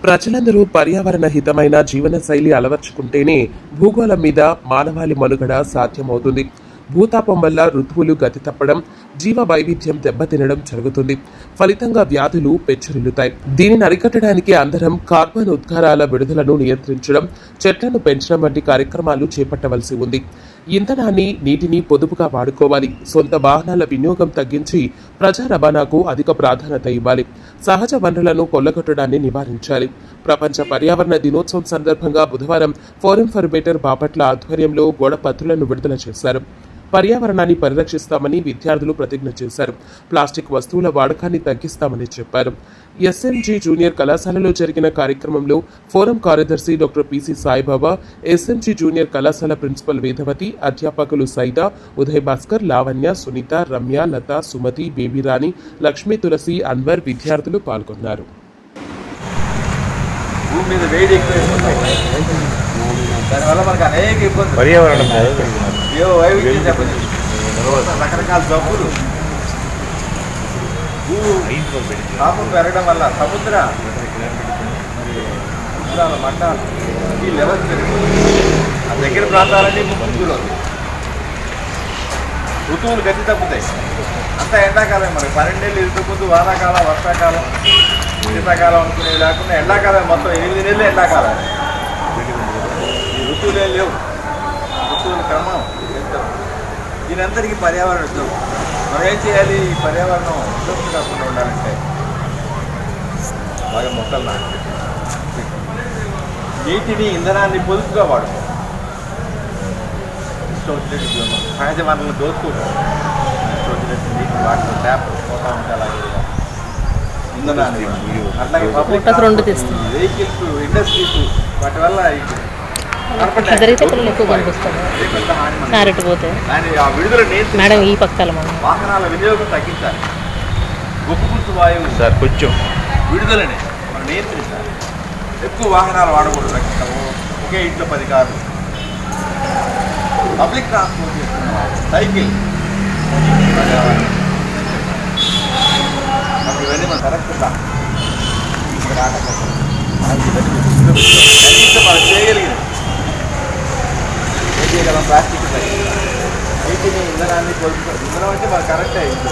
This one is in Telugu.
ప్రజలందరూ పర్యావరణ హితమైన జీవన శైలి అలవర్చుకుంటేనే భూగోళం మీద మానవాళి మనుగడ సాధ్యమవుతుంది. భూతాపం వల్ల ఋతువులు గతి తప్పడం, జీవ వైవిధ్యం దెబ్బతినడం జరుగుతుంది. ఫలితంగా వ్యాధులు పెచ్చురిల్లుతాయి. దీనిని అరికట్టడానికి అందరం కార్బన్ ఉద్గారాల విడుదలను నియంత్రించడం, చెట్లను పెంచడం వంటి కార్యక్రమాలు చేపట్టవలసి ఉంది. ఇంధనాన్ని, నీటిని పొదుపుగా వాడుకోవాలి. సొంత వాహనాల వినియోగం తగ్గించి ప్రజా రవాణాకు అధిక ప్రాధాన్యత ఇవ్వాలి. సహజ వనరులను కొల్లగొట్టడాన్ని నివారించాలి. ప్రపంచ పర్యావరణ దినోత్సవం సందర్భంగా బుధవారం ఫోరం ఫర్ బెటర్ బాపట్ల ఆధ్వర్యంలో గోడపత్రులను విడుదల చేశారు. పర్యావరణాన్ని పరిరక్షిస్తామని విద్యార్థులు ప్రతిజ్ఞ చేశారు. ప్లాస్టిక్ వస్తువుల వాడకాన్ని తగ్గిస్తామని చెప్పారు. ఎస్ఎంజీ జూనియర్ కళాశాలలో జరిగిన కార్యక్రమంలో ఫోరం కార్యదర్శి doctor PC Saibaba, SMG junior కళాశాల ప్రిన్సిపల్ వేదవతి, అధ్యాపకులు సైదా, ఉదయ్ భాస్కర్, లావణ్య, సునీత, రమ్య, లత, సుమతి, బేబీరాణి, లక్ష్మీ, తులసి, అన్వర్ విద్యార్థులు పాల్గొన్నారు. రకరకాల జబ్బులు తాపం పెరగడం వల్ల సముద్ర మట్టాలు ఈ లెవెల్స్ పెరుగుతుంది. ఆ దగ్గర ప్రాంతాలన్నీ ముందులో ఋతువులు గతి తప్పుతాయి. అంతా ఎండాకాలం. మరి 12 నెలలు ఇంతకుముందు వానాకాలం, వర్షాకాలం, శీతాకాలం అనుకునేవి లేకుండా ఎండాకాలం మొత్తం 8 నెలలు ఎండాకాలం. ఈ ఋతువులే లేవు. ఋతువుల క్రమం దీనందరికీ పర్యావరణ ఉద్యోగం. మనం ఏం చేయాలి? ఈ పర్యావరణం ఉద్యోగం కాకుండా ఉండాలంటే బాగా మొక్కలు నాటి, నీటిని, ఇంధనాన్ని పొదుపుగా వాడుకోవాలి. సహజ వనరులను దోచుకోవడం, నీటిని వాటర్ ట్యాప్ పోతా ఉంటే అలాగే ఇంధనాన్ని, అట్లాగే పబ్లిక్ వెహికల్స్, ఇండస్ట్రీస్, వాటి వల్ల వాహనాల వినియోగం తగ్గించాలి. బొగ్గు వాయువు కొంచెం విడుదలని మనం నియంత్రించాలి. ఎక్కువ వాహనాలు వాడకూడదు. ఒకే ఇంట్లో 10 కార్లు. పబ్లిక్ ట్రాన్స్పోర్ట్ చేస్తున్నారు, సైకిల్, ఇవన్నీ మనం కరెక్ట్ మనం చేయగలిగింది. ప్లాస్టిక్ నీటిని, ఇంధనాన్ని పొదుపు. ఇంధనం అంటే మన కరెంట్ అయింది.